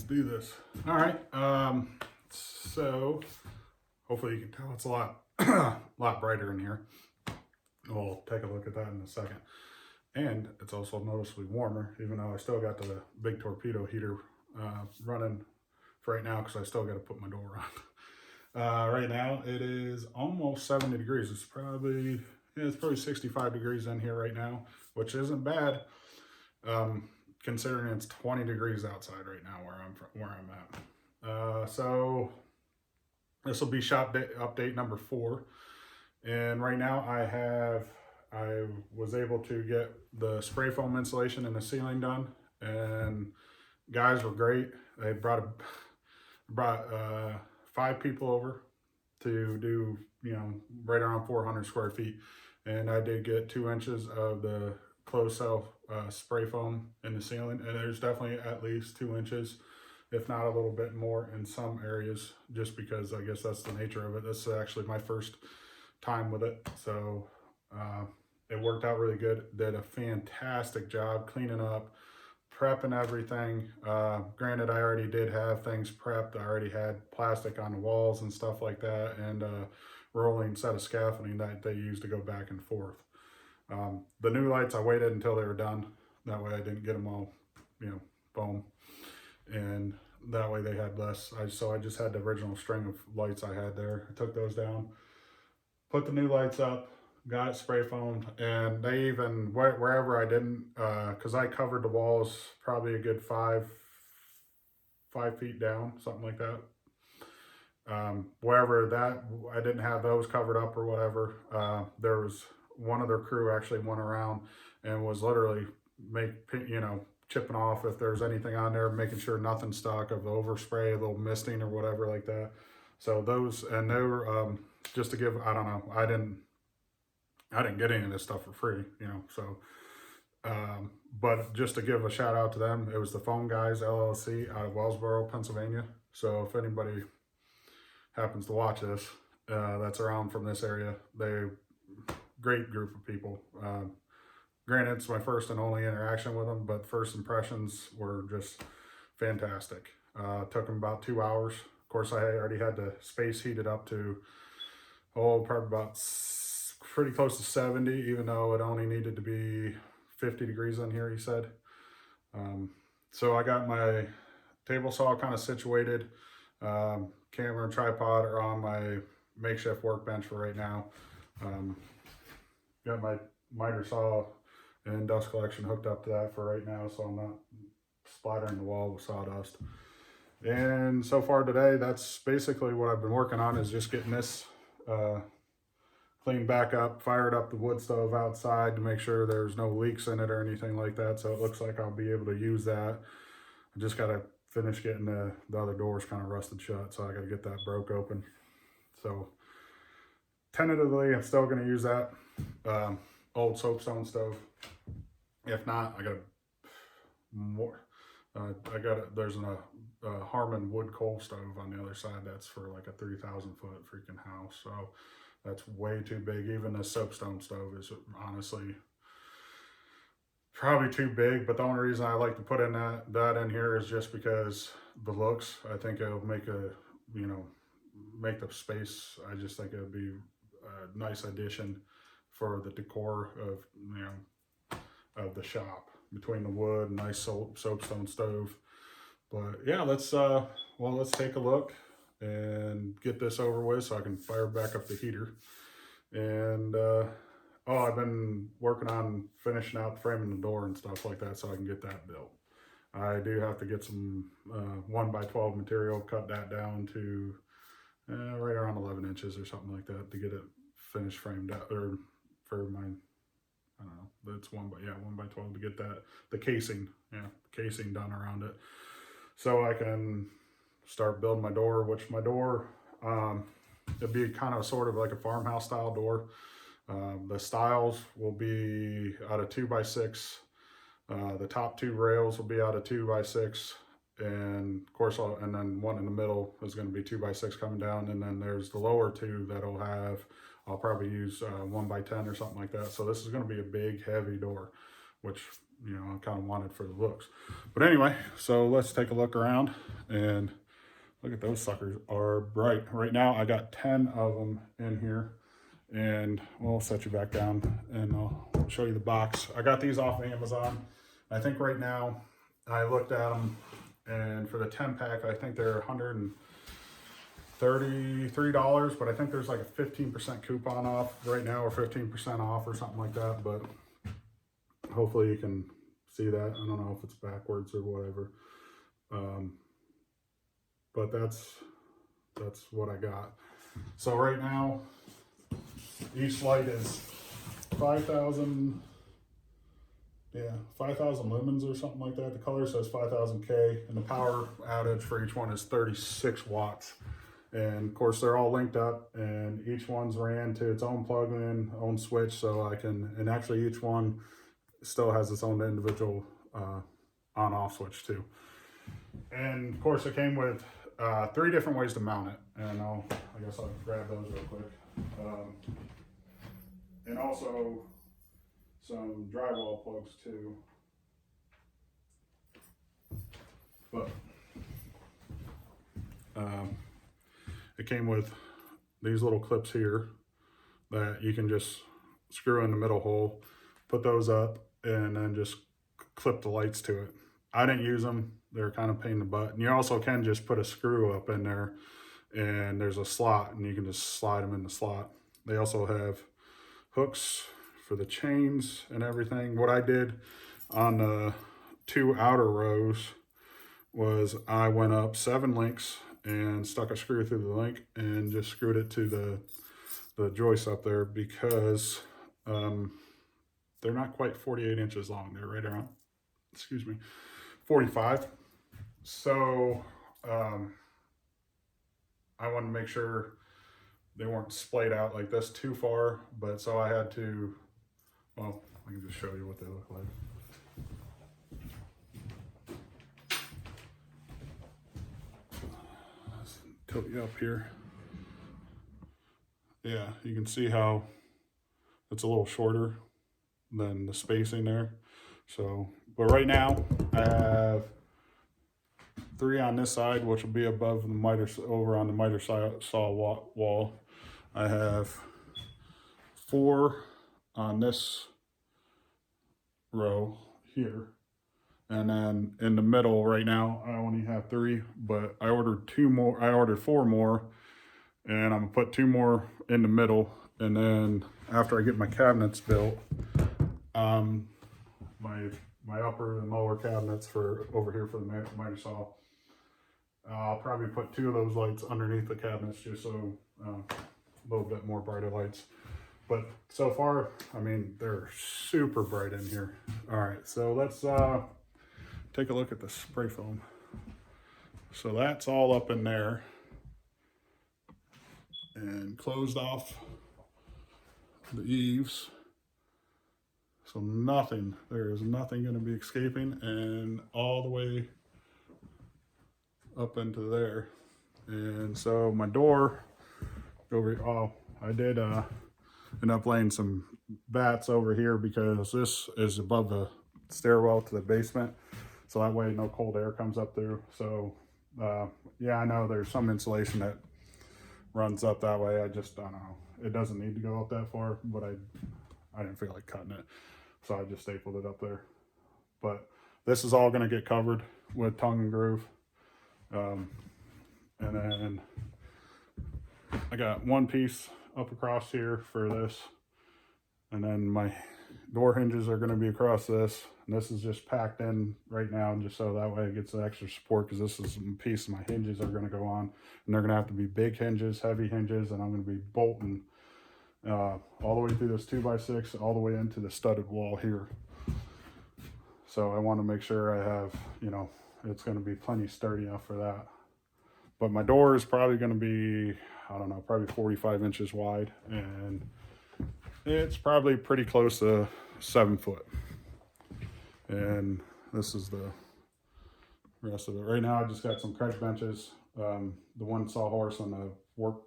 let's do this. All right. So hopefully you can tell it's a lot, lot brighter in here. We'll take a look at that in a second. And it's also noticeably warmer, even though I still got the big torpedo heater running for right now because I still got to put my door on. Right now it is almost 70 degrees. It's probably 65 degrees in here right now, which isn't bad. Considering it's 20 degrees outside right now where I'm at. So this will be shop update number 4. And right now I was able to get the spray foam insulation in the ceiling done, and guys were great. They brought 5 people over to do, right around 400 square feet. And I did get 2 inches of the closed cell spray foam in the ceiling, and there's definitely at least 2 inches, if not a little bit more in some areas, just because I guess that's the nature of it. This is actually my first time with it, so it worked out really good. Did a fantastic job cleaning up, prepping everything. Granted, I already did have things prepped. I already had plastic on the walls and stuff like that, and rolling set of scaffolding that they used to go back and forth. The new lights, I waited until they were done. That way I didn't get them all, foam. And that way they had less. So I just had the original string of lights I had there. I took those down, put the new lights up, got it spray foamed, and they even, wherever I didn't, because I covered the walls probably a good 5 feet down, something like that. Wherever that, I didn't have those covered up or whatever, there was one of their crew actually went around and was literally chipping off if there's anything on there, making sure nothing stuck of the overspray, a little misting or whatever like that. So those, and they were, just to give, I don't know, I didn't get any of this stuff for free, so, but just to give a shout out to them, it was the Foam Guys LLC out of Wellsboro, Pennsylvania. So if anybody happens to watch this, that's around from this area, they're great group of people. Granted, it's my first and only interaction with them, but first impressions were just fantastic. Took them about 2 hours. Of course, I already had the space heated up to, probably about pretty close to 70, even though it only needed to be 50 degrees in here, he said. So I got my table saw kind of situated. Camera and tripod are on my makeshift workbench for right now. Got my miter saw and dust collection hooked up to that for right now, so I'm not splattering the wall with sawdust. And so far today, that's basically what I've been working on, is just getting this cleaned back up, fired up the wood stove outside to make sure there's no leaks in it or anything like that, so it looks like I'll be able to use that. I just got to finish getting the other doors kind of rusted shut, so I got to get that broke open. So tentatively, I'm still going to use that old soapstone stove. If not, I got more. There's a Harmon wood coal stove on the other side. That's for like a 3,000 foot freaking house. So that's way too big. Even the soapstone stove is honestly probably too big. But the only reason I like to put in that in here is just because the looks. I think it'll make make the space. I just think it'll be a nice addition for the decor of of the shop, between the wood, nice soapstone stove. But yeah, let's take a look and get this over with so I can fire back up the heater. And I've been working on finishing out framing the door and stuff like that so I can get that built. I do have to get some 1x12 material, cut that down to right around 11 inches or something like that to get it finished framed out, or for my, I don't know, that's 1x12 to get the casing done around it, so I can start building my door. Which my door, it'll be kind of sort of like a farmhouse style door. The stiles will be out of 2x6. The top 2 rails will be out of 2x6, and of course, and then one in the middle is going to be 2x6 coming down, and then there's the lower 2 that'll have, I'll probably use 1x10 or something like that. So this is going to be a big, heavy door. which, you know, I kind of wanted for the looks. But anyway, so let's take a look around and look at those suckers are bright. Right now I got 10 of them in here, and we'll set you back down and I'll show you the box. I got these off of Amazon. I think right now I looked at them, and for the 10 pack, I think they're $133, but I think there's like a 15% coupon off right now, or 15% off or something like that. But hopefully you can see that. I don't know if it's backwards or whatever. But that's what I got. So right now, each light is 5,000 lumens or something like that. The color says 5,000 K, and the power outage for each one is 36 watts. And of course, they're all linked up, and each one's ran to its own plug-in, own switch, so I can, and actually each one still has its own individual on-off switch too. And of course, it came with 3 different ways to mount it, and I guess I'll grab those real quick. And also some drywall plugs too. But it came with these little clips here that you can just screw in the middle hole, put those up, and then just clip the lights to it. I didn't use them. They're kind of pain in the butt. And you also can just put a screw up in there, and there's a slot, and you can just slide them in the slot. They also have hooks for the chains and everything. What I did on the 2 outer rows was I went up 7 links and stuck a screw through the link and just screwed it to the joist up there, because they're not quite 48 inches long. They're right around, 45. So I wanted to make sure they weren't splayed out like this too far, but so I had to, well, I can just show you what they look like. Let's tilt you up here. Yeah, you can see how it's a little shorter than the spacing there. So, but right now I have 3 on this side, which will be above the miter, over on the miter saw wall. I have 4 on this row here, and then in the middle right now I only have 3, but I ordered 2 more. I ordered 4 more, and I'm gonna put 2 more in the middle, and then after I get my cabinets built, my upper and lower cabinets for over here for the miter saw, I'll probably put 2 of those lights underneath the cabinets, just so a little bit more brighter lights. But so far, I mean, they're super bright in here. All right, so let's take a look at the spray foam. So that's all up in there and closed off the eaves. So there is nothing going to be escaping, and all the way up into there. And so my door over, I did end up laying some bats over here, because this is above the stairwell to the basement, so that way no cold air comes up through. So yeah, I know there's some insulation that runs up that way. I just don't know, it doesn't need to go up that far, but I didn't feel like cutting it, so I just stapled it up there. But this is all going to get covered with tongue and groove. And then I got 1 piece up across here for this, and then my door hinges are going to be across this, and this is just packed in right now, just so that way it gets the extra support, because this is a piece my hinges are going to go on, and they're going to have to be big hinges, heavy hinges, and I'm going to be bolting all the way through this 2x6 all the way into the studded wall here. So I want to make sure I have, you know, it's going to be plenty sturdy enough for that. But my door is probably going to be, I don't know, probably 45 inches wide, and it's probably pretty close to 7 foot. And this is the rest of it. Right now I just got some crunch benches, the one sawhorse on the work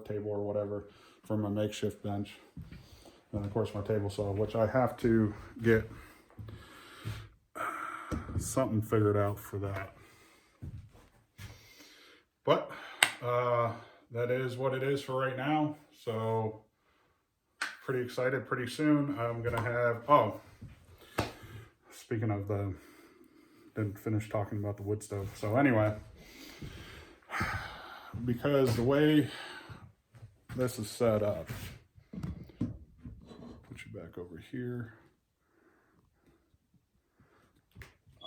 table or whatever for my makeshift bench. And of course my table saw, which I have to get something figured out for that. But that is what it is for right now. So pretty excited. Pretty soon I'm gonna have, oh, speaking of didn't finish talking about the wood stove. So anyway, because the way this is set up, put you back over here.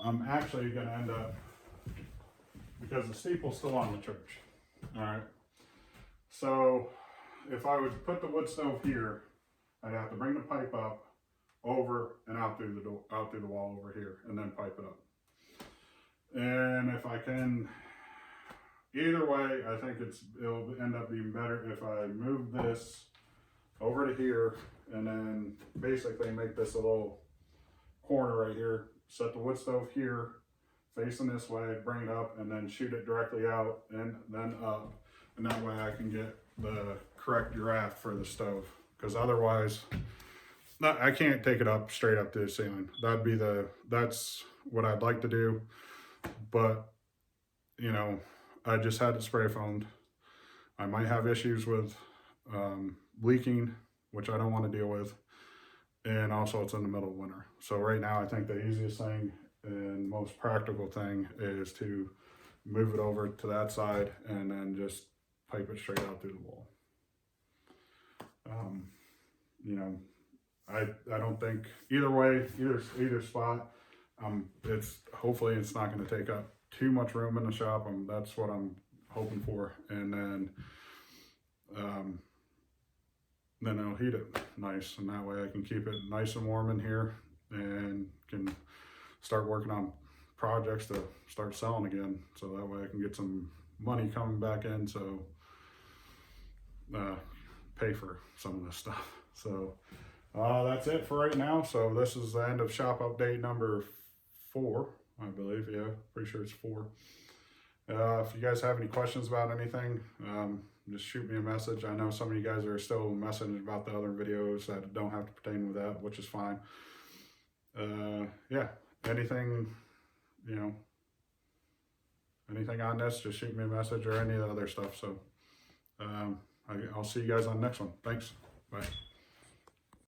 I'm actually gonna end up, because the steeple's still on the church, all right? So if I would put the wood stove here, I'd have to bring the pipe up, over and out through the door, out through the wall over here, and then pipe it up. And if I can, either way, I think it'll end up being better if I move this over to here and then basically make this a little corner right here, set the wood stove here, facing this way, bring it up, and then shoot it directly out and then up. And that way I can get the correct draft for the stove. Because otherwise, I can't take it up straight up to the ceiling. That's what I'd like to do. But, you know, I just had it spray foamed. I might have issues with leaking, which I don't want to deal with. And also it's in the middle of winter. So right now I think the easiest thing and most practical thing is to move it over to that side and then just pipe it straight out through the wall. You know, I don't think either way, either spot, hopefully it's not going to take up too much room in the shop. That's what I'm hoping for. And then I'll heat it nice, and that way I can keep it nice and warm in here and can start working on projects to start selling again. So that way I can get some money coming back in, so pay for some of this stuff. So that's it for right now. So this is the end of shop update number 4, I believe. Yeah, pretty sure it's 4. If you guys have any questions about anything, just shoot me a message. I know some of you guys are still messaging about the other videos that don't have to pertain with that, which is fine. Yeah, anything, you know, anything on this, just shoot me a message or any of the other stuff. So I'll see you guys on the next one. Thanks. Bye.